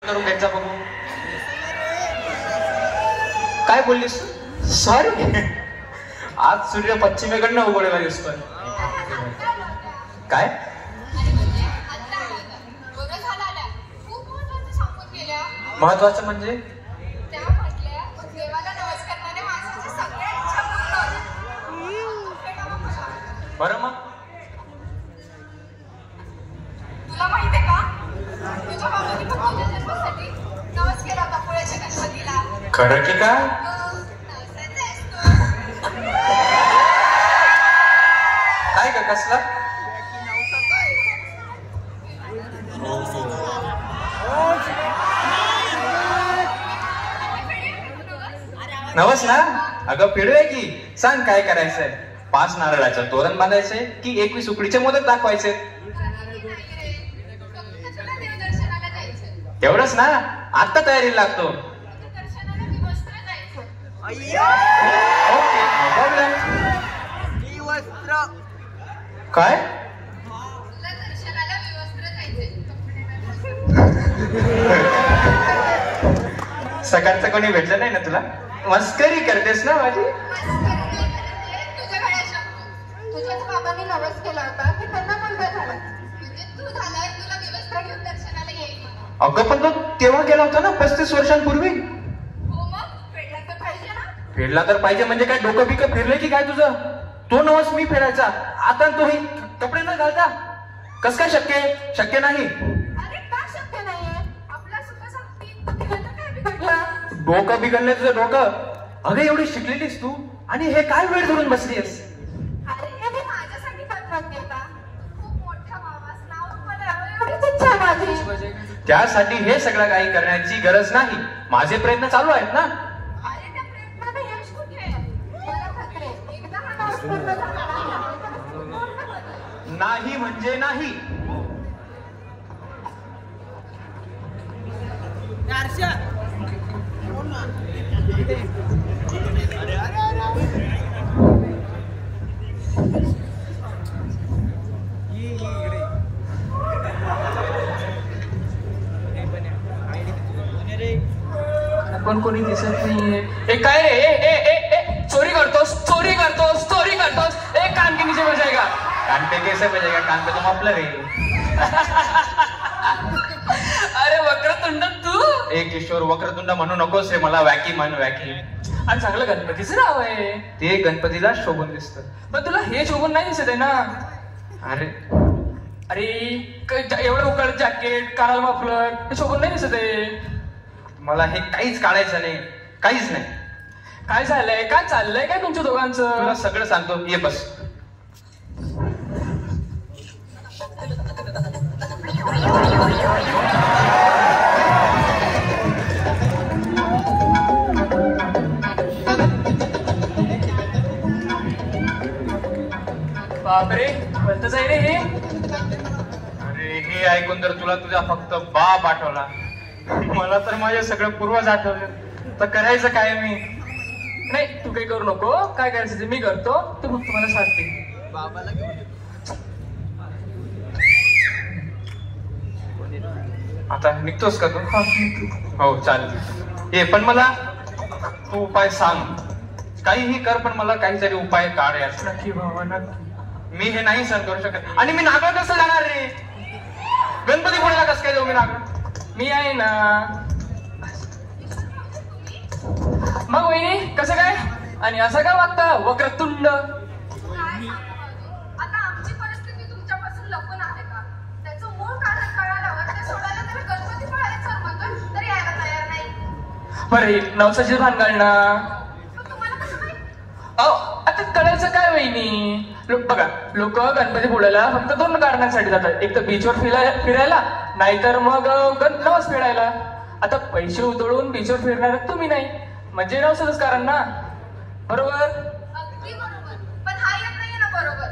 करून घ्यायचा बघू. काय बोललीस? सॉरी, आज सूर्य पश्चिमेकडनं उगवलेला दिसतोय. काय महत्वाचं म्हणजे? बरं मग तुला माहितीये का, तुझ्या बाबांनी पण तुझ्या जन्मासाठी नवस केला होता पुण्याच्या गणपतीला. खरं की काय? काय का कसला नवस ना? अगं फिरवे की. सांग काय करायचंय? 5 नारळाचं तोरण बांधायचंय की 21 उकडीचे मोदक दाखवायचे? एवढंच ना? आता तयारीला लागतो. ओके, काय सकाळचं कोणी भेटलं नाही ना तुला? मस्करी करतेस ना माझी? तुझ्याच बाबांनी नवस केला होता की त्यांना मुलगा झाला, म्हणजे तू झालाय, तुला व्यवस्था घेऊन दर्शनाला येईल. अगं पण तो तेव्हा गेला होता ना 35 वर्षांपूर्वी. हो मग फेडला तर पाहिजे ना. फेडला तर पाहिजे म्हणजे काय डोकं बिकं फिरलंय की काय तुझं? तो नवस मी फेडायचा, आता तोही कपडे न घालता कस काय शक्य? शक्य नाही. अरे का शक्य नाहीये? आपल्या सुखासाठी काय बिघडलं? डोकं बिघडलंय तुझं डोकं. अगं एवढी शिकलेलीस तू आणि हे काय वेळ धरून बसलीस? अरे हे माझ्यासाठी करतात नाही का? खूप मोठा मावास नाव मला एवढीच इच्छा आहे माझी. त्यासाठी हे सगळं काही करण्याची गरज नाही. माझे प्रयत्न चालू आहेत ना. अरे त्या प्रयत्नात यश कुठे? मला खात्री आहे, एकदा हा नवस पूर्ण झाला नाही म्हणजे नाही. पण कोणी दिसत नाहीये. ए काय रे? ए ए ए चोरी करतोस, चोरी करतोस, चोरी करतोस. ए कान के नीचे बजाएगा. कान पे कैसे बजेगा? कान पे तो मफलर है. अरे वक्रतुंड तू. ए किशोर, वक्रतुंड म्हणू नकोस रे मला. वॅकी म्हण, वॅकी. आणि चांगलं गणपतीचं नाव आहे. ते गणपतीला शोभून दिसत. पण तुला हे शोभून नाही दिसत आहे ना? अरे अरे एवढं उकळ जॅकेट, कानाला मफलर, हे शोभून नाही दिसत आहे. मला हे काहीच काढायचं नाही, काहीच नाही. काय झालंय? काय चाललंय काय तुमच्या दोघांचं? तुला सगळं सांगतो, ये बस. बापरे, भलतच आहे रे हे. अरे हे ऐकून तर तुला तुझा फक्त बाप आठवला. मला तर माझे सगळं पूर्वज आठवले. तर करायचं काय मी? नाही तू काही करू नको. काय करायचं ते मी करतो, तू फक्त मला सांगते. बाबाला आता निघतोस का तू? हो चालेल. ये पण मला तू उपाय सांग. काहीही कर पण मला काहीतरी उपाय काढ यार. नक्की बाबा नक्की. मी हे नाही सहन करू शकत. आणि मी नागळ कसं जाणार रे? गणपती पुण्याला कसं काय जाऊ मी नागळ? मी आहे ना. मग वहिनी कसं काय? आणि असं का वागता वक्रतुंड? आता आमची परिस्थिती तुमच्यापासून लपून आहे का? त्याचं मूळ कारण कळाल्यावर ते सोडायला तरी गणपती पळायचं म्हणतो तरी यायला तयार नाही. बरे नवसाची भानगड ना. तुम्हाला कसं माहित? आता कळायचं काय वहिनी? बघा लोक गणपती पुढ्याला फक्त 2 कारणांसाठी जातात. एक तर बीचवर फिरायला, नाहीतर मग नवस फेडायला. आता पैसे उधळून बीचवर फिरणार तुम्ही नाही, म्हणजे नवसाचंच कारण ना. बरोबर? अगदी बरोबर. पण हा येत नाहीये ना बरोबर.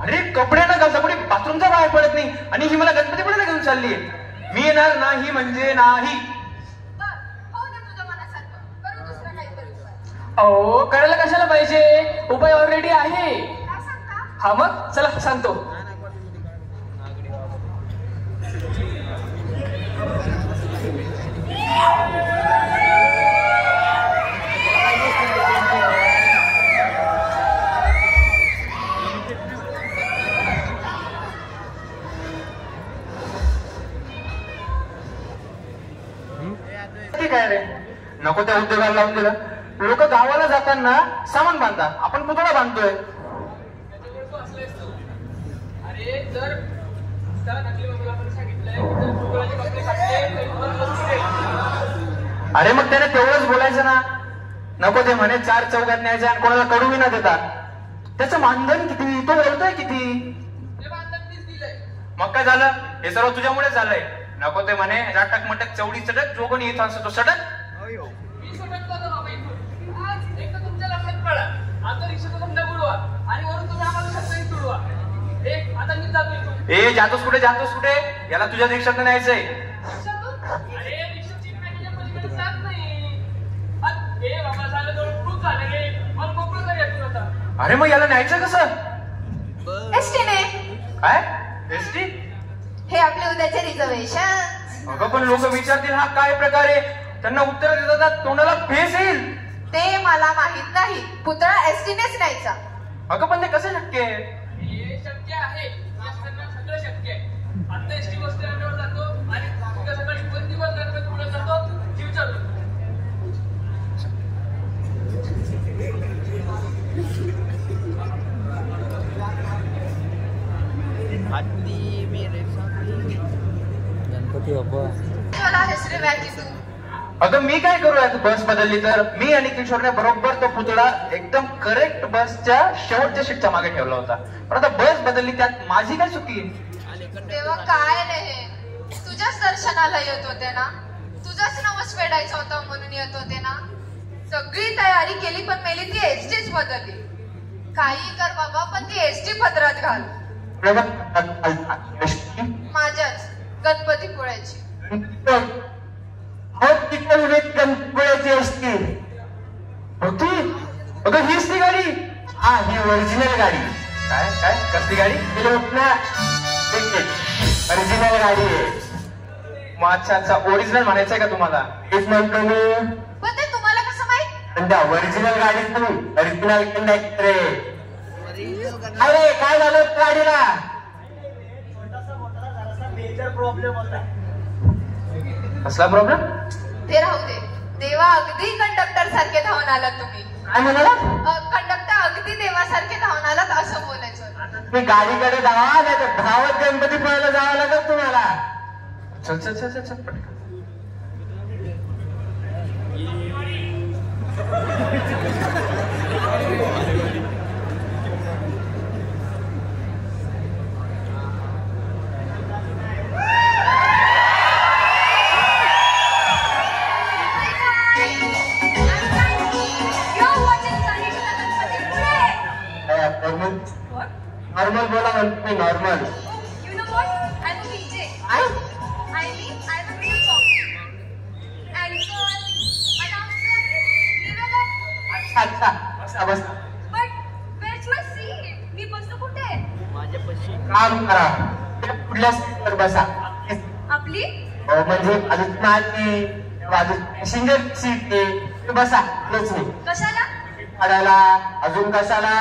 अरे कपडे न घालता कुठे बाथरूमचा बाहेर पडत नाही आणि ही मला गणपती पुण्याला घेऊन चालली. मी येणार नाही म्हणजे नाही. हो दे तुझ्या मनासारखं. करू दुसरं काहीतरी उपाय. अहो करायला कशाला पाहिजे? उपाय ऑलरेडी आहे. काय सांगता? हा मग चला सांगतो. ठीक आहे रे, नको त्या उद्योगाला लावून दिलं. लोक गावाला जाताना सामान बांधतात, आपण पुतळा बांधतोय. अरे जर त्याला नकली बाबूला आपण सांगितलंय की जर पुतळ्याचे कपडे घातले तर तुम्हाला वस्तू देईल. अरे मग त्याने तेवढंच बोलायचं ना. नको ते म्हणे 4 चौघात न्यायचं आणि कोणाला कडूही न देता. त्याचं मानधन किती, तो बोलतोय किती. ते मानधन मीच दिलंय. मग काय झालं, हे सर्व तुझ्यामुळे झालंय. नको ते म्हणे जाटक मटक चौडी चटक जो कोणी येत असतो तो सटक. मी सटकतो ना बाबा इथून. आज एक तर तुमच्या लक्षात पडा, आता रिक्षाचा धंदा बुडवा आणि वरून तुम्ही आम्हाला शब्दही तुडवा. आता मी जातो इथून. ए जातोस कुठे, जातोस कुठे, याला तुझ्या रिक्षात न्यायचंय. अरे रिक्षाची मॅनेजर पलीकडे जात नाही. हे बाबा झालं थोडं खूप झालं रे, मला मोकळं तरी येतो आता. अरे मग याला न्यायचं कसं. एसटीने. काय एसटी. हे आपले उद्याचे रिझर्वेशन. अगं पण लोक विचारतील हा काय प्रकार आहे, त्यांना उत्तर देतात तोंडाला फेस येईल. ते मला माहित नाही, पुतळा एसटीनेच न्यायचा. अगं पण ते कसं शक्य आहे. हे शक्य आहे, असताना सगळं शक्य आहे. आता एसटी बस स्टँडवर जातो आणि उद्या सकाळी 2 दिवस गणपती पुढे जातो, विचारतो. गणपती बाप्पा. अगं मी काय करूया, तू बस बदलली तर. मी आणि किशोरने बरोबर तो पुतळा एकदम करेक्ट बसच्या शेवटच्या सीटच्या मागे ठेवला होता, पण आता बस बदलली, त्यात माझी काय चुकी. तेव्हा काय रे, तुझ्याच दर्शनाला येत होते ना, तुझाच नवस फेडायचा होता म्हणून येत होते ना. सगळी तयारी केली पण मेली ती एसटीच बदलली. काही कर बाबा, पण ती एसटी पदरात घाल. माझ्याच गणपतीपुळ्याची. गणपतीपुळ्याची एसटी होती. अगं हीच ती गाडी. हा, ही ओरिजिनल गाडी. काय काय कसली गाडी. ओरिजिनल गाडी आहे. अच्छा अच्छा, ओरिजिनल म्हणायचंय का तुम्हाला. तेच म्हणतो मी. पण ते तुम्हाला कसं माहित. पण त्या ओरिजिनल गाडीत तू ओरिजिनल कंडक्टर आहे. अरे काय झालं गाडीला. कसला प्रॉब्लेम. ते राहू दे. देवा अगदी कंडक्टर सारखे धावून आलात तुम्ही. काय म्हणाला. कंडक्टर अगदी देवासारखे धावून आलात असं बोलायचं. मी गाडीकडे धावा नाही तर धावत गणपतीपुळ्याला जावं लागेल तुम्हाला. चल चल चल चल चल. नॉर्मल बोला म्हणतो मी. Normal. You know what? I'm a VJ. I mean, I'm a real song. Anchor, announcer, developer. अच्छा अच्छा, बसा बसा. But where's my seat? मी बसू कुठे? काम करा, पुढल्या सीटवर बसा. आपली? हो म्हणजे अजून माझी बाजू सिंगल सीट आहे, बसा. तेच नाही कशाला? काढायला. अजून कशाला.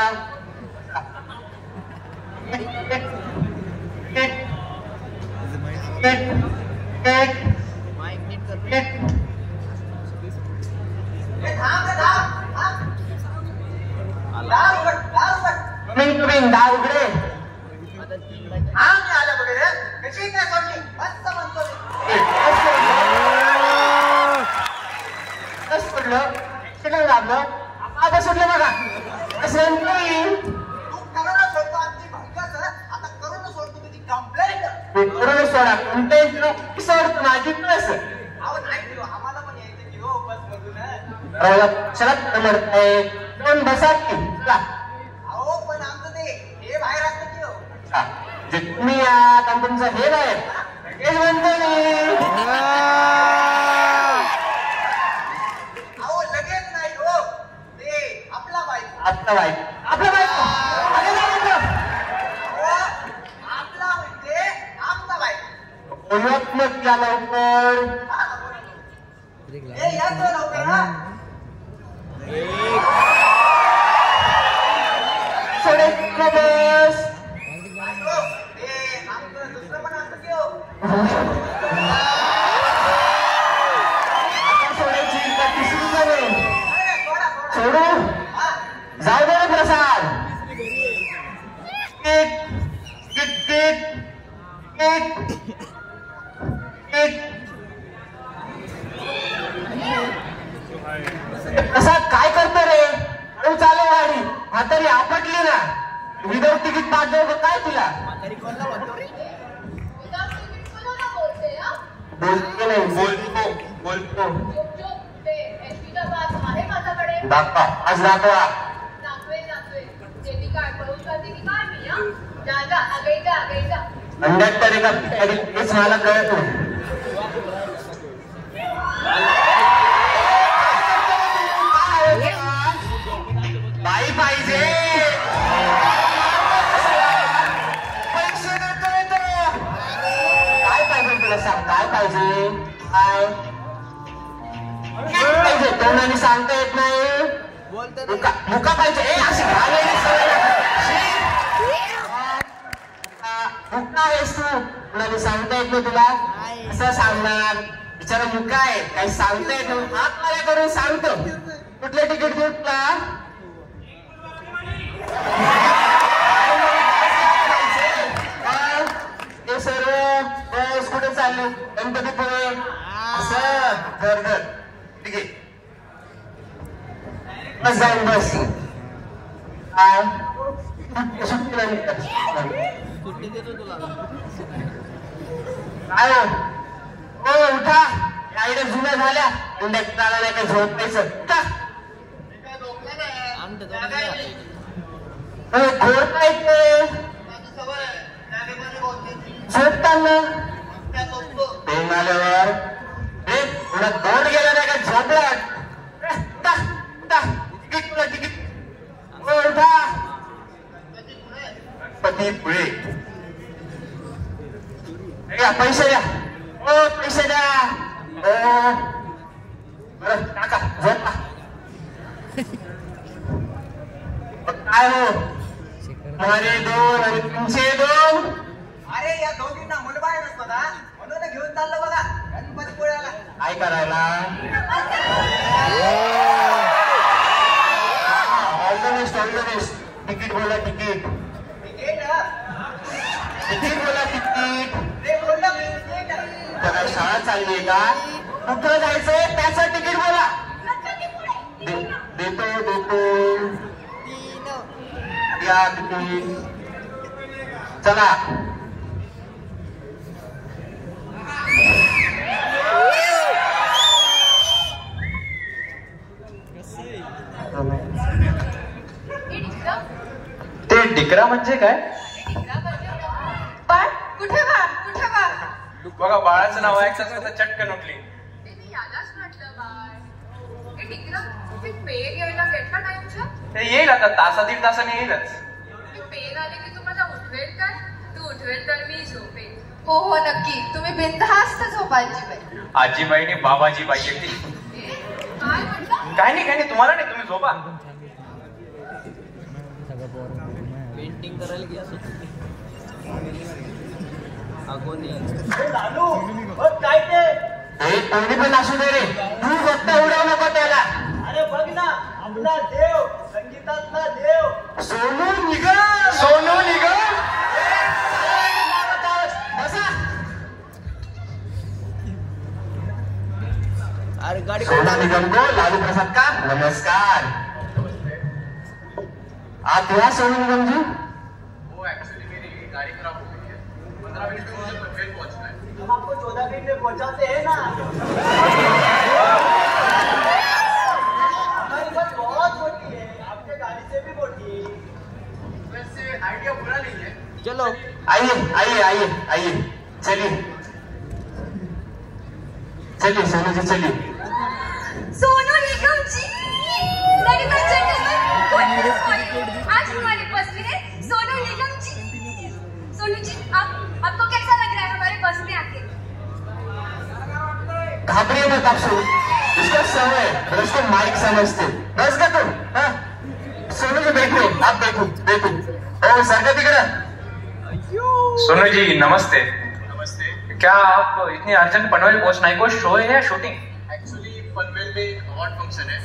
दहा उघडे. सोडलं शिकलं लागलं. आता सुटलं बघा. असं नाही. करून सोडा कंप्लेंट सोडतो माझी बस. शरद म्हणताय दोन बसा की. जे तुम्ही आहात आणि तुमचं हे बाहेर तेच म्हणतो मी. आपला बाईक आपला बाईक ओळख मग या लवकर. बस. सोडू जाऊ दे रे प्रसाद. एक एक एक एक एक प्रसाद काय करतो रे? तू चालव गाडी. म्हातारी आपटली ना. विदाऊट तिकीट पास देऊ का काय तुला? बोलतो नाही बोलतो दाखवा आज दाखवा. अंड्यात तरी का हेच मला कळत नाही. बाई पाहिजे पैसे देतोय तो. काय पाहिजे तुला सांग काय पाहिजे? काय पाहिजे तोंडाने सांगता येत नाही. मुका पाहिजे अशी घालेली सवय. मुका आहेस तू तोंडाने सांगता येत नाही तुला असं सांगणार. बिचारा मुका आहे काही सांगता येत नाही. हात मार्या करून सांगतो. कुठले तिकीट देऊ तुला? ते सर्व बस कुठे चालली? गणपतीपुळे असं घर घर ठीक आहे बस जाईन बस. काय सुट्टीला काय हो उठा. आयडिया जुन्या झाल्या. इंडिया चाला नाही का झोपायचं उठा. घोरता येते झोपताना पेन आल्यावर पुन्हा तोंड गेला नाही का झोपला. तिकीट तुला तिकीट उठा. पती पुढे पैसे द्या. ओ पैसे द्या. बरं काका झोपा. काय हो माझे 2 आणि तुमचे 2. अरे या दोघींना मुलगा आहे बघा म्हणून घेऊन चाललो बघा गणपतीपुळ्याला. काय करायला? All the best. तिकीट बोला तिकीट. तिकीट बोला तिकीट. त्याला शाळा चालली आहे का? कुठं जायचंय त्याचं तिकीट बोला. देतो या तिकीट. चला ते डिकरा म्हणजे काय? बाळ कुठे बाळ कुठे बाळ? बघा बाळाचं नाव ऐकताच आता चटकन उठली. यालाच म्हटलं बाळ. हे टिकरा पेन यायला भेटला टाइमच्या. ते येईल आता तासा 1.5 तासाने येईलच. पेन आले की तुम्हाला उठवेल काय? तू उठवेल तर मी झोपेन. हो हो नक्की. तुम्ही बिनधास्त झोपायची बाई. आजीबाईने बाबाजी बाई येते. काय म्हटलं? काय नाही तुम्हाला नाही तुम्ही झोपा. पेंटिंग करायला घ्या काय ते कोणी पण असू दे रे. तू फक्त उडवू नको त्याला. अरे बघ ना आपला देव संगीतातला देव सोनू निगम. बसा. अरे गाडी सोनू निगम को लालू प्रसाद का नमस्कार. आप यहाँ सोनू निगम जी? वो एक्चुअली मेरी गाड़ी खराब हो गई है. 15 मिनट में मुझे फिर पहुंचना है. हम आपको 14 मिनट में पहुंचाते हैं ना. हमारी बस बहुत छोटी है आपके गाड़ी से भी मोटी है. वैसे आइडिया बुरा नहीं है. चलो आइए चलिए सोनू जी चलिए. सोनू निगम जी. Lalita gentlemen, goodness for you. आज हमारे बस में है सोनू निगम जी. सोनू जी आपको कैसा लग रहा है हमारे बस में आके? घाबरिए मत आप सोनू. इसका समय है उसको माइक समझते. बस का तुम. सोनू जी बैठो. आप बैठो. ओ सरका तिकडं. सोनू जी नमस्ते. क्या आप इतनी अर्जेंट पनवेल पहुंचना है? कोई शो है या शूटिंग? एक्चुअली पनवेल में एक अवार्ड फंक्शन है.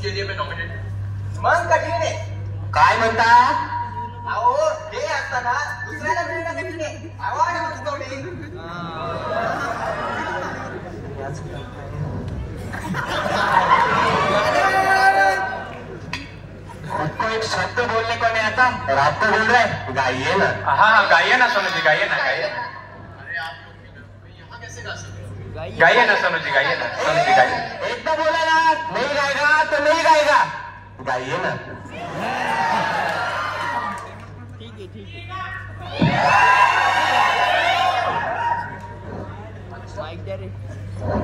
उसके लिए मैं नॉमिनेटेड। मग कठीण आहे। काय म्हणता? अहो हे असताना दुसऱ्याला मिळणं कठीण आहे। आवाज वाचवणे। उसको एक शब्द बोलने को नहीं आता और आपको बोल रहा है गाइए ना। हाँ गाइए ना सोनू जी, गाइए ना, गाइए ना, गाइए ना सोनू जी, गाइए ना सोनू जी, गाइए। एकदा बोला ना, नहीं गाएगा तो नहीं गाएगा, गाइए ना।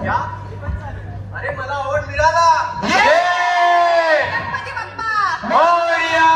क्या? अरे मला ओट मिळाला। गणपती बाप्पा मोरया.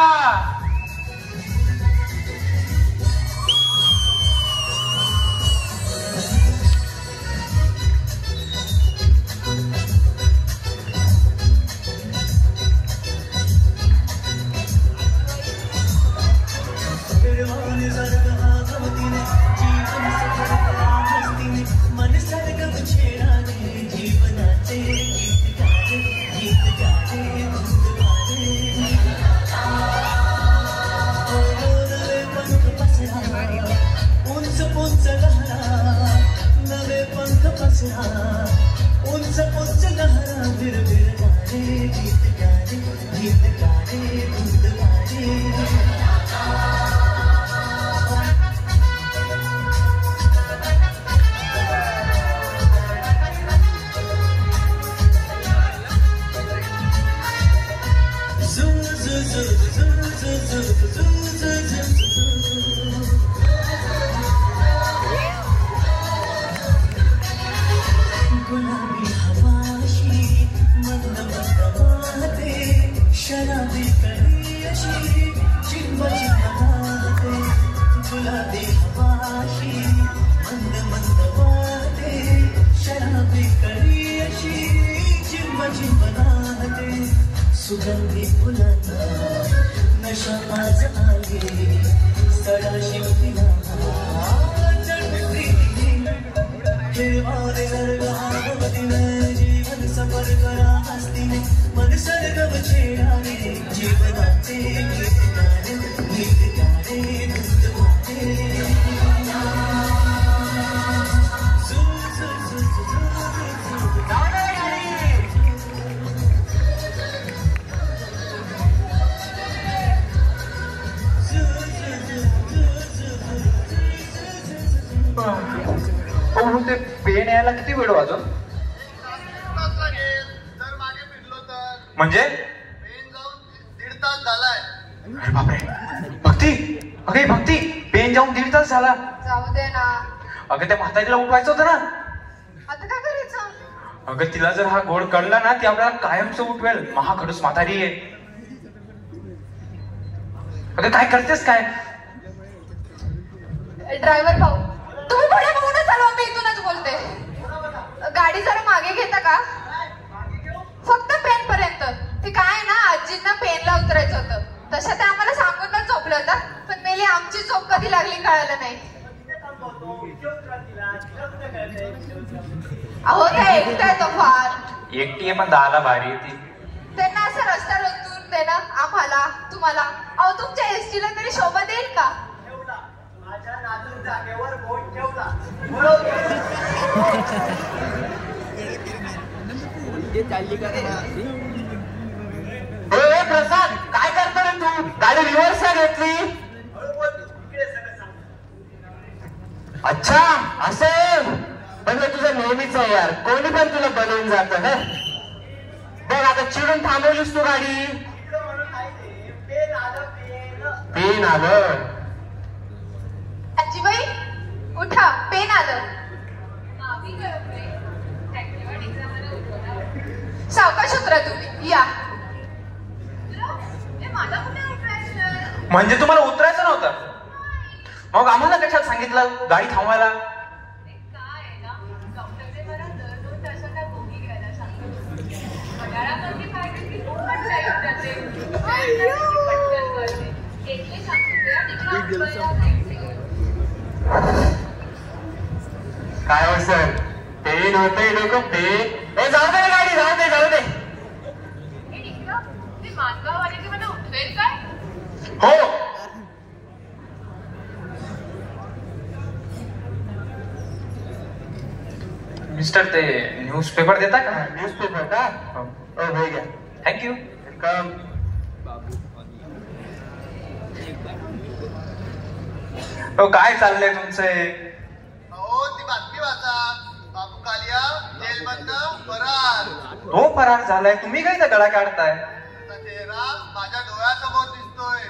उंच उंच लहरा बिरबिर गाणे गीत गाणे गीत गाणे धुंद गाणे गुलाबी हवाशी मंद मंद वाहते शराबी कळी अशी चिंब चिंब वाहते गुलाबी हवाशी मंद मंद वाहते शराबी कळी अशी चिंब चिंब वाहते सुगंधी फुलांना नशा आज आली सडा शिवतीला जीवन सफर करा हस्तीने मन सरगम छेडाने जीवनाचे गीत गाणे धुंद ते पेन यायला किती वेळ वाजून? जर मागे फिरलो तर म्हणजे? पेन जाऊन 1.5 तास झालाय। अरे बापरे, भक्ती, अगे भक्ती, पेन जाऊन 1.5 तास झाला. जाऊ दे ना, अगं त्या म्हातारीला उठवायचं होतं ना. आता काय करायचं? अगं तिला जर हा गोड कळला ना, ती आपल्याला कायमचं उठवेल. महाखडूस म्हातारी आहे. अगं काय करतेस काय? ड्रायव्हर भाऊ, तुम्ही पुढे बघूनच चालवा, मी इथूनच बोलते. गाडी जरा मागे घेता का? फक्त पेन पर्यंत. ते काय ना, आजींना पेनला उतरायचं होतं. तसं ते आम्हाला सांगूनच झोपलं होतं, पण मेली आमची झोप कधी लागली कळालं नाही. अहो त्या एकटा आहे तो फार. एकटी आहे पण 10ला भारी येते. त्यांना असं रस्त्यावर उतरून देणं आम्हाला, तुम्हाला, अहो तुमच्या एसटीला तरी शोभा देईल का? माझ्या नाजूक जागेवर बोट ठेवला। प्रसाद काय करतो रे तू? गाडी रिव्हर्स घेतली? अच्छा असं, पण हे तुझं नेहमीच आहे यार, कोणी पण तुला बनवून जात. बघ आता चिडून थांबवलीस तू गाडी. पेन आलं. आजीबाई उठा, पेन आलं. सावकाश उतरा तुम्ही, या. म्हणजे तुम्हाला उतरायचं नव्हतं? मग आम्हाला कशाला सांगितलं गाडी थांबवायला? काय हो सर, पेन होतंय डोकं पेन. जाऊ दे गाडी, जाऊ दे जाऊ दे. मानगाववाले ते मला उठवेल काय? हो. मिस्टर ते न्यूजपेपर देता का? न्यूजपेपर का? हो हो घ्या. थँक्यू. वेलकम. हो काय चाललंय तुमचं? अहो ती बातमी वाचा. बाबू कालिया जेलमधनं फरार. तो फरार झालाय, तुम्ही काय त्या गळा काढताय? त्याचा चेहरा माझ्या डोळ्यासमोर दिसतोय.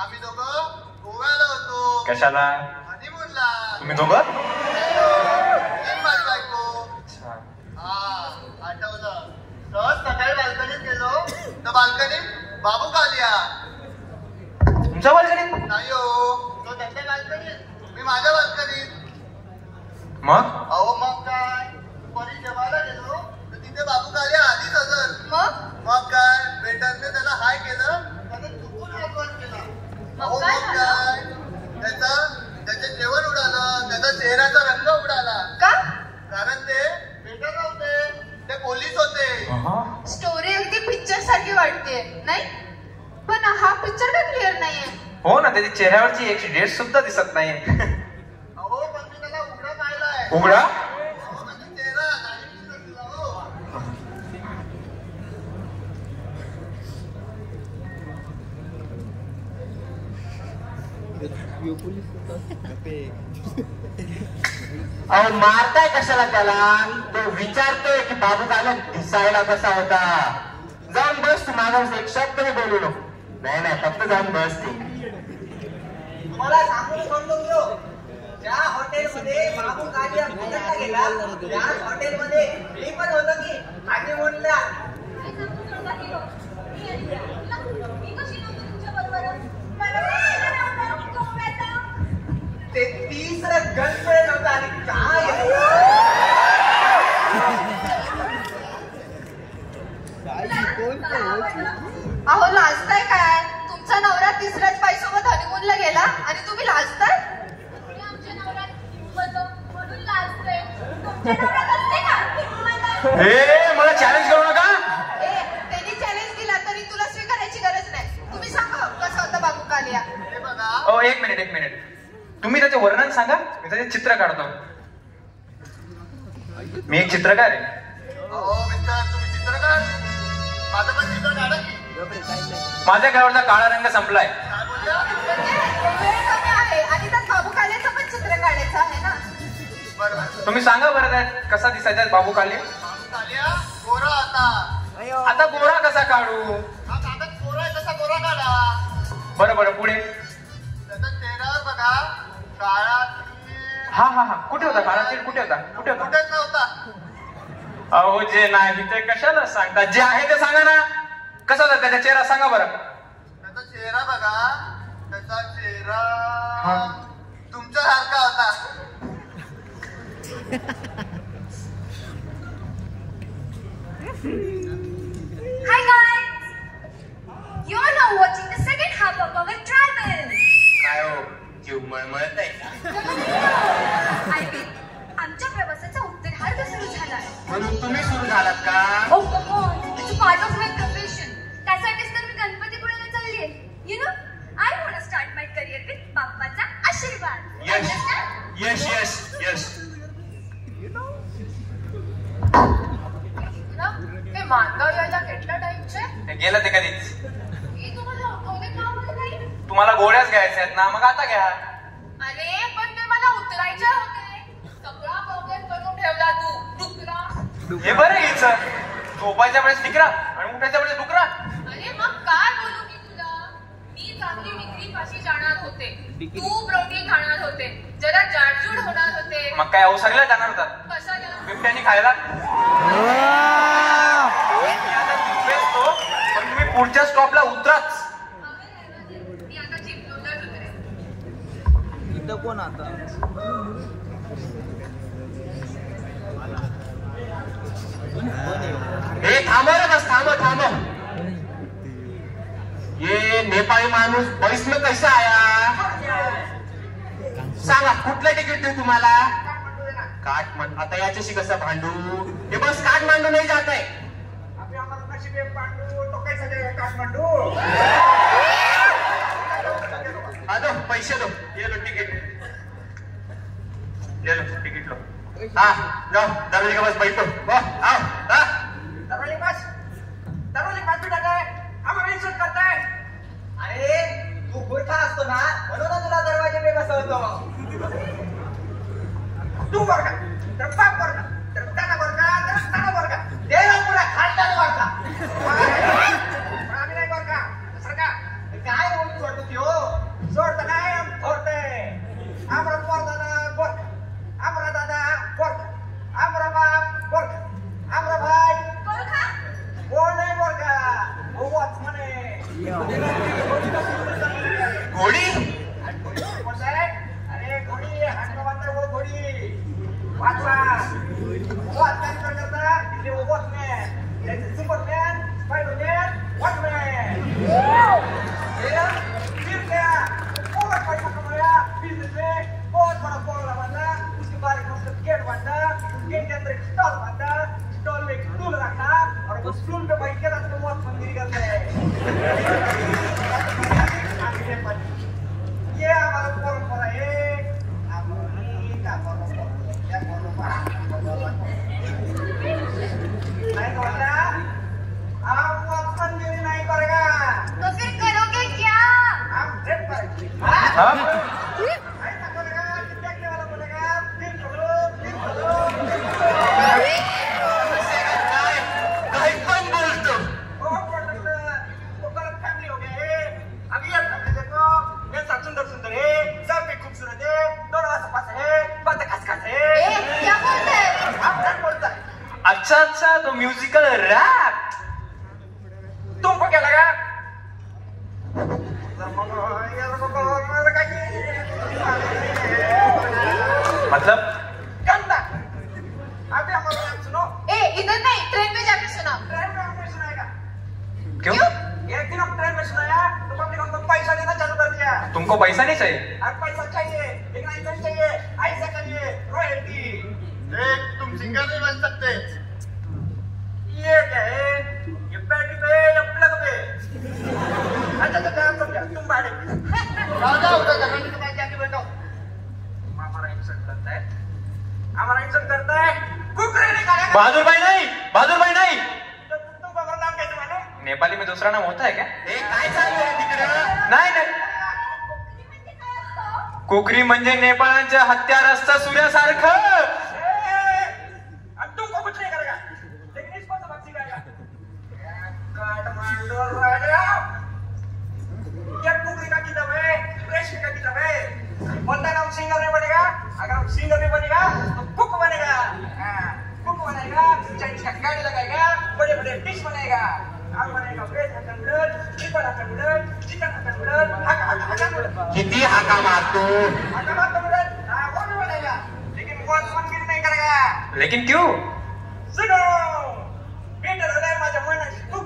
आम्ही दोघं गोव्याला होतो. कशाला? हनीमूनला. तुम्ही दोघं? माझी बायको. हा आठवलं. सहज सकाळी बाल्कनीत गेलो तर बाल्कनीत बाबू कालिया. तुमच्या बाल्कनीत? नाही हो, तो त्याच्या बाल्कनीत, मी माझ्या बाल्कनीत. मग? अहो मग काय, दुपारी जेवायला गेलो तर तिथे बाबू कालिया आधीच हजर. मग काय, वेटरने त्याला हाय केलं, त्याने चुकून आगमन केलं. अहो मग काय, त्याचं जेवण उडालं, त्याचा चेहऱ्याचा रंग उडाला. का? कारण ते वेटर नव्हते, ते पोलीस होते. स्टोरी अगदी पिक्चर सारखी वाटते नाही, पण हा पिक्चर का क्लिअर नाहीये? हो ना, त्याच्या चेहऱ्यावरची एक डेट सुद्धा दिसत नाहीये. अहो पण मी त्याला उघडा पाहिलाय. उघडा? अहो म्हणजे चेहरा नाही दिसत तुला. हो अहो मारताय कशाला त्याला? तो विचारतोय की बाबू कालिया दिसायला कसा होता. जाऊन बस तू मागास, एक शब्द मी बोलू नको. नाही नाही, फक्त जाऊन बस ती. तुम्हाला सांगून सांगतो मी, ज्या हॉटेलमध्ये बाबू कालिया पुण्याला गेला त्याच हॉटेलमध्ये मी पण होतो की हनीमूनला. ते 30 गर्लफ्रेंड होता आणि काय अहो लाजताय काय? तुमचा नवरा तिसऱ्याच बाईसोबत हनीमूनला गेला आणि तुम्ही लाजताय? मला चॅलेंज करू नका. त्यांनी चॅलेंज दिला तरी तुला स्वीकारायची गरज नाही. तुम्ही सांगा कसा होता बाबू कालिया? हे बघा. हो एक मिनिट. तुम्ही त्याचे वर्णन सांगा, मी त्याचे चित्र काढतो. मी एक चित्रकार आहे. अहो मिस्टर, तुम्ही चित्रकार? माझं पण चित्र काढा की. माझ्या घरावरचा काळा रंग संपलाय. काय बोलल्या? वेळ कमी आहे आणि त्यात बाबू कालियाचं पण चित्र काढायचं आहे ना. बरोबर. तुम्ही सांगा बरं काय कसा दिसायचा बाबू कालिया? बाबू कालिया गोरा होता. आता गोरा कसा काढू? हा कागद गोरा आहे तसा गोरा काढा. बरं पुढे. त्याचा चेहऱ्यावर बघा काळा तीळ. हा कुठे होता काळा तीळ? कुठे होता? कुठेच नव्हता. अहो जे नाही ते कशाला सांगता? जे आहे ते सांगा ना. कसा होता त्याचा चेहरा सांगा बरं. त्याचा चेहरा बघा, त्याचा चेहरा तुमच्या सारखा होता. Hi guys! You are now watching the second half of our travel. काय हो, जीव मळमळत आहे का? I mean, आमच्या प्रवासाचा उत्तरार्ध सुरू झालाय. म्हणून तुम्ही सुरू झालात का? Oh come on, it's a part of my profession. त्यासाठीच तर मी गणपतीपुळेला चाललीये. You know, I want to start my career with बाप्पाचा आशीर्वाद. यश. ते मानगाव यायला કેટલા टाइम છે? गेलं ते कधीच. मी तुम्हाला आठवले का मला नाही? तुम्हाला गोळ्याच घ्यायच्या आहेत ना, मग आता घ्या. अरे पण ते मला उतरायचे होते. सगळा प्रॉब्लेम करून ठेवला तू डुकरा. हे बरं हिचं झोपायच्या वेळेस टिकरा आणि उठायच्या वेळेस डुकरा. अरे मग काय बोलू मी तुला? मी चांगली डिग्री पाशी जाणार होते, तू प्रोटीन खाणार होते, जरा जाडजूड होणार होते. मग काय अवसरीला जाणार होता? कशाला? बिबट्यानी खायला. मी आता झोपेस तो, पण तुम्ही पुढच्या स्टॉपला उतराच. मी आता चिपळूणलाच उतरेन. हे थांबव रे, बस थांबव. ये नेपाळी माणूस बस में कैसा आया? सांगा कुठलं तिकीट देऊ तुम्हाला? काठमांडू. आता याच्याशी कसं भांडू? हे बस काठमांडू नाही जात आहे. वे पांडू तो कैसा जाएगा काठमांडू दो पैसे दो ये लो टिकट ले लो टिकट लो हाँ जाओ दरवाजे के पास बैठो आओ दरवाजे पास भी डाला है हमारा इज्जत करता है अरे तू गोरखा असतो ना म्हणून तुला दरवाजे पे बसवतो तू बरका तर बाप बरका तर दादा बरका तर दादा बरका देवा पुरा खानदान बरका आम्ही नाही बरका सरका काय बोलतो सोडतो त्यो सोडत नाही थोडते आमरा पोर दादा बरका आमरा दादा बरका आमरा बाप बरका आमरा भाई गोरखा कोण नाही बरका वो वॉचमन आहे घोडी अरे घोडी हात बांधता वो घोडी वाचवा वो आता करता तिथे वो वॉचमॅन त्याचे सुपरमॅन स्पायडरमॅन वॉचमॅन फिर गया बहुत पैसा कमाया बिजनेस में बहुत बड़ा बंगला बांधा उसके बाद एक गेट बांधा गेट के अंदर एक स्टॉल बांधा स्टॉल में एक स्टूल रखा और वो स्टूल पे बैठ के रात को वॉचमैन गिरी करते हैं ये हमारा परंपरा है नहीं बोलता आप वॉचमैन गिरी नहीं करेगा तो फिर करोगे क्या आप डेट करेंगे हाँ ऐसा करेगा कि देखने वाला बोलेगा दिन करो काही पण बोलतो वो गलत फैमिली हो गया है अब ये फैमिली देखो ये सब सुंदर सुंदर है सब भी खूबसूरत है दोनों आस-पास है बातें खस-खस है क्या बोलते हैं आप क्या बोलता है अच्छा तो म्यूजिकल रैप तुमको क्या लगा मतलब गंदा अभी हमारा नाम सुनो इधर नहीं ट्रेन में जाके सुना ट्रेन में हमने सुनाएगा क्यों एक दिन हम ट्रेन में सुनाया तो पब्लिक हमको पैसा देना चालू कर दिया तुमको पैसा नहीं चाहिए अब पैसा चाहिए लेकिन ऐसा नहीं चाहिए ऐसा चाहिए रॉयल्टी तुम सिंगर नहीं बन सकते ये क्या है ये बैटरी पे या प्लग पे अच्छा समझा तुम बैठे राजा उधर जगह के पास जाके बैठो हमारा इंसल्ट करता है कुकरे निकालेगा बहादुर भाई नहीं तो तुमको मेरा नाम कैसे मालूम नेपाली में दूसरा नाम होता है क्या काय चालू आहे तिकडं नाही कुकरी म्हणजे नेपाळांच्या हत्यार असतं सूर्यासारखं अब तुमको कुछ नहीं करेगा लेकिन इसको तो भक्ति करेगा काठमांडू राजा ये कुकरी का किताब है प्रेस का किताब है बंदा नाम सिंगर नहीं बनेगा अगर हम सिंगर नहीं बनेगा तो कुक बनेगा कुक बनेगा चाइनीज का गाड़ी लगाएगा बड़े बड़े डिश बनेगा आप बनेगा veg hakka noodle chicken hakka noodle chicken hakka noodle hakka noodle किती हाका मारतो हक्का हक्का नूडल वो भी बनेगा लेकिन वो गिर नहीं करेगा लेकिन क्यों सुनो पीटर हृदय माझ्या मनाची खूप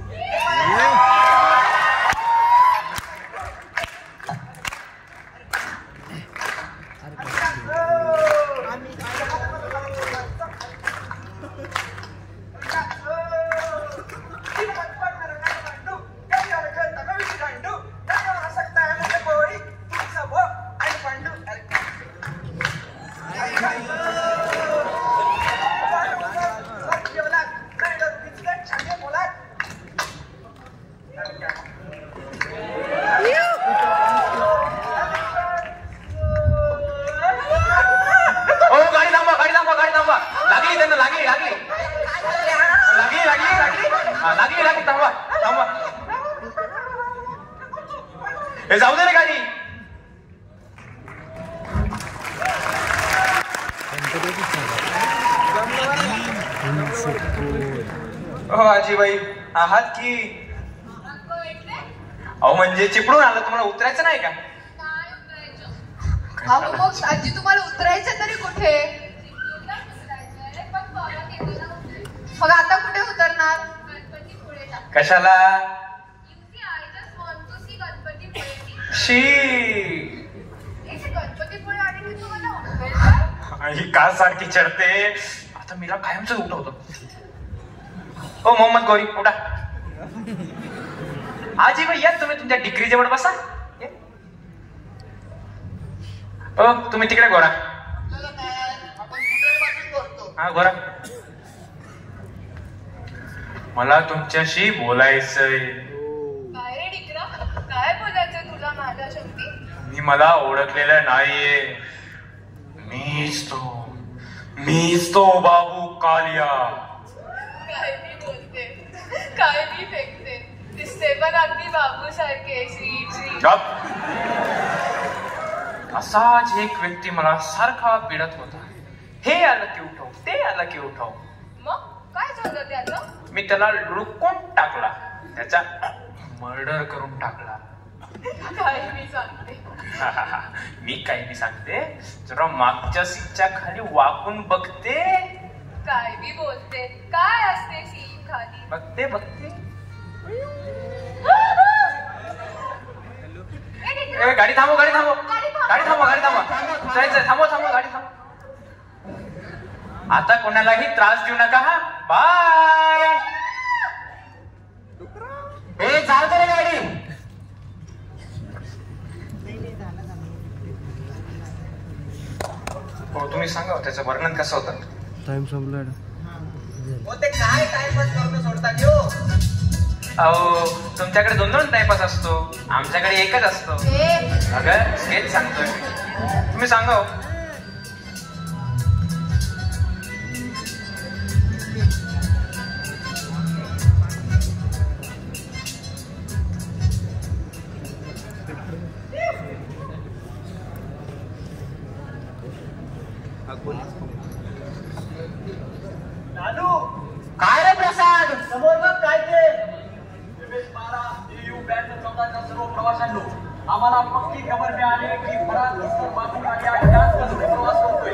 लागली थांबा हे जाऊ दे रे गाडी हो आजीबाई आहात की अहो म्हणजे चिपडून आलं तुम्हाला उतरायचं नाही का अहो मग आजी तुम्हाला उतरायचं तरी कुठे मग आता कुठे उतरणार कशाला शी ही का सारखी चढते आता मीला कायमच उठवतो हो मोहम्मद गौरी उठा आजी बाई या तुम्ही तुमच्या डिग्री जवळ बसा. तुम्ही तिकडे गोरा. आपल्याला काय आपण कुठे करतो. हा गोरा, मला तुमच्याशी बोलायचंय. काय रे डिकरा, काय बोलायचं तुला माझ्या शक्ती? मी मला ओळखलेलं नाहीये. मीच तो बाबू कालिया. काय मी बोलते, काय मी फेकते, दिसते पण अगदी बाबू सारखे. गप. असाच एक व्यक्ती मला सारखा पिडत होता. हे आलं की उठव, ते आलं की उठव. मग काय झालं त्याचं? मी त्याला लुडकून टाकला, त्याचा मर्डर करून टाकला. काय मी सांगते. मी काही मी सांगते, जरा मागच्या सीटच्या खाली वाकून बघते. काय मी बोलते, काय असते सीट खाली? बघते बघते. गाडी थांबव, गाडी थांबव, गाडी थांबव, गाडी थांबव. जायचंय, थांबव थांबव, गाडी थांबव. आता कोणालाही त्रास देऊ नका. हा बाय. ए चालते रे गाडी. हो तुम्ही सांगा त्याचं वर्णन कसं होतं. टाइम संपला. ते काय टाइमपास करून सोडता घेऊ. अहो तुमच्याकडे 2-2 टाइमपास असतो, आमच्याकडे एकच असतो. अगं हेच सांगतोय, तुम्ही सांगा. काय रे प्रसाद, समोर बघ काय ते. सर्व प्रवाशांनो, आम्हाला पक्की खबर मिळाली की फरार बाबू कालिया याच बसने प्रवास करतोय.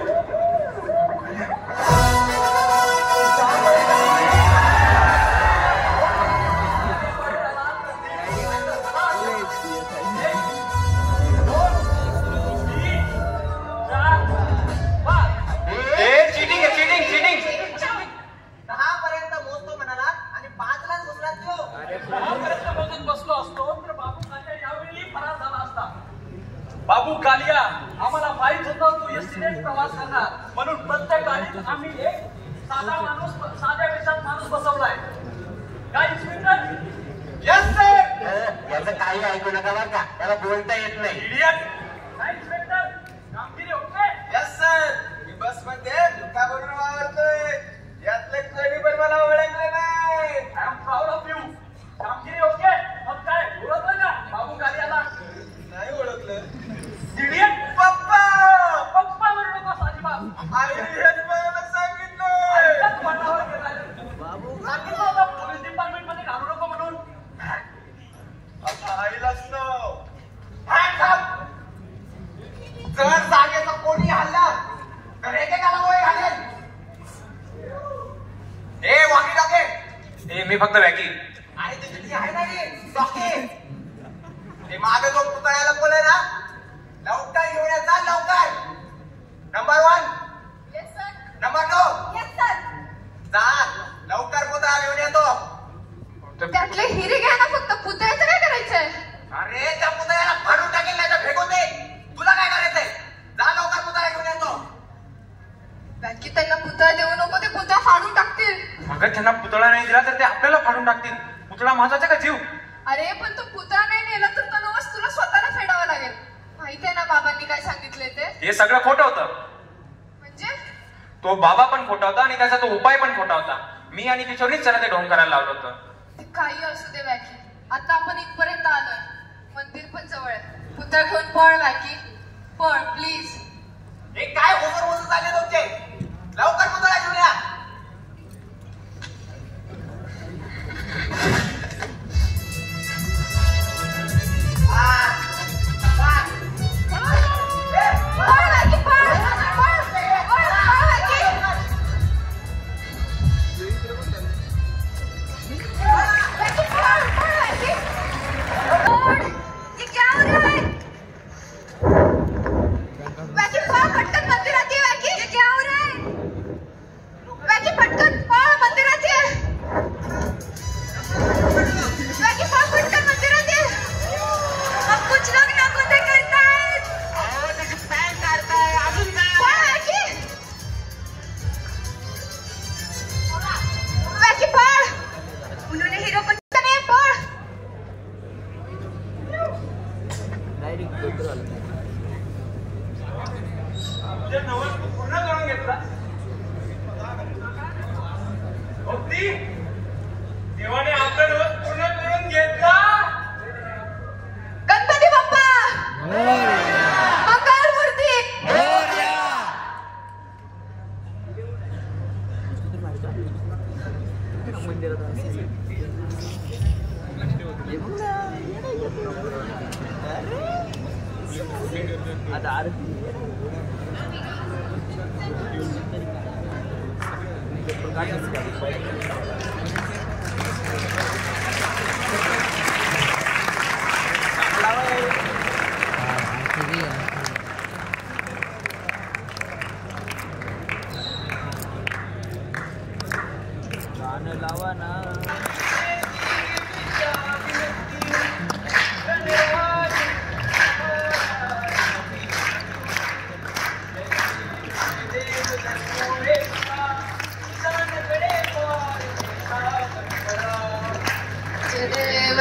चिटिंग आहे, चिटिंग चिटिंग. 10 पर्यंत मोजतो म्हणाला आणि 5 लाच घुसला तो. 10 पर्यंत मोजून बसलो असतो तर बाबू कालिया यावेळी फरार झाला असता. बाबू कालिया आम्हाला माहित होतं तू एसटीनेच प्रवास करणार, म्हणून प्रत्येक गाडीत आम्ही एक साध्या वेशात माणूस बसवलाय. काय इन्स्पेक्टर? Yes sir. याचं काही ऐकू नका बरं का, त्याला बोलता येत नाही. इडियट. काय इन्स्पेक्टर, कामगिरी ओके? Yes sir. मी बस मध्ये दुका बनून वावरतोय. यातले कोणी पण मला ओळखले नाही. I am proud of you. कामगिरी ओके? मग काय ओळखलं का बाबू कालियाला? नाही ओळखलं. इडियट. पप्पा. पप्पा म्हणू नकोस अजिबात. आईने हेच मला सांगितलं. ऐकत मनावर गेलाय. सांगितलं होतं पोलीस डिपार्टमेंट मध्ये घालू नको म्हणून. आता आईलाच नो. जर जागेचा कोणी हल्ला तर एकेकाला वय घालेल. ए वाकी टाके. मी फक्त वॅकी. आणि ते किती आहे ना रे डॉके. ते मागे जो पुतळ्याला बोले ना, लवकर घेऊन ये जा लवकर. Number 1. Yes sir. Number 2. Yes sir. जा लवकर पुतळा घेऊन येतो. त्यातले हिरे घ्या ना फक्त, पुतळ्याचं काय करायचंय? अरे त्या पुतळ्याला फाडून टाकेल नाही तर फेकून दे. तुला काय करायचंय? जा लवकर पुतळा घेऊन येतो. बाकी त्यांना पुतळा देऊ नको, ते पुतळा फाडून टाकतील. अगं त्यांना पुतळा नाही दिला तर ते आपल्याला फाडून टाकतील. पुतळा महत्वाचा का जीव? अरे पण तो पुतळा नाही नेला तर तो नवस तुला स्वतःला फेडावा लागेल. माहितीये ना बाबांनी काय सांगितले ते? हे सगळं खोटं होतं. म्हणजे तो बाबा पण खोटा होता आणि त्याचा तो उपाय पण खोटा होता. मी आणि किशोरनीच त्याला ते ढोंग करायला लावलं होतं. ते काही असू दे वॅकी, आता आपण इथपर्यंत आलोय, मंदिर पण जवळ आहे. पुतळा घेऊन पळ वॅकी, पळ प्लीज. हे काय होकर होत चालले तुमचे? लवकर पुतळा घेऊन या. पळ वॅकी, पळ पळ पळ वॅकी. वॅकी पळ पळ वॅकी. ये क्या हो रहा है? वैकी पकड़ मंदिर आती है। वैकी ये क्या हो रहा है?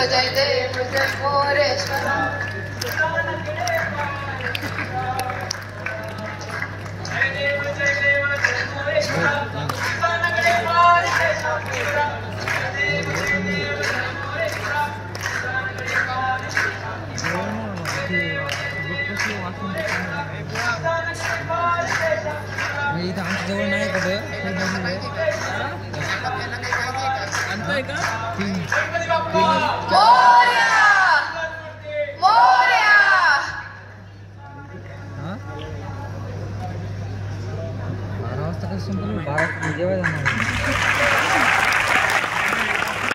जय देव जय मोरेश्वरा इथं आमच्या जवळ नाही का आणताय का मोरया मोरया 12 वाजता कसं संपलं 12 जेवायला जाणार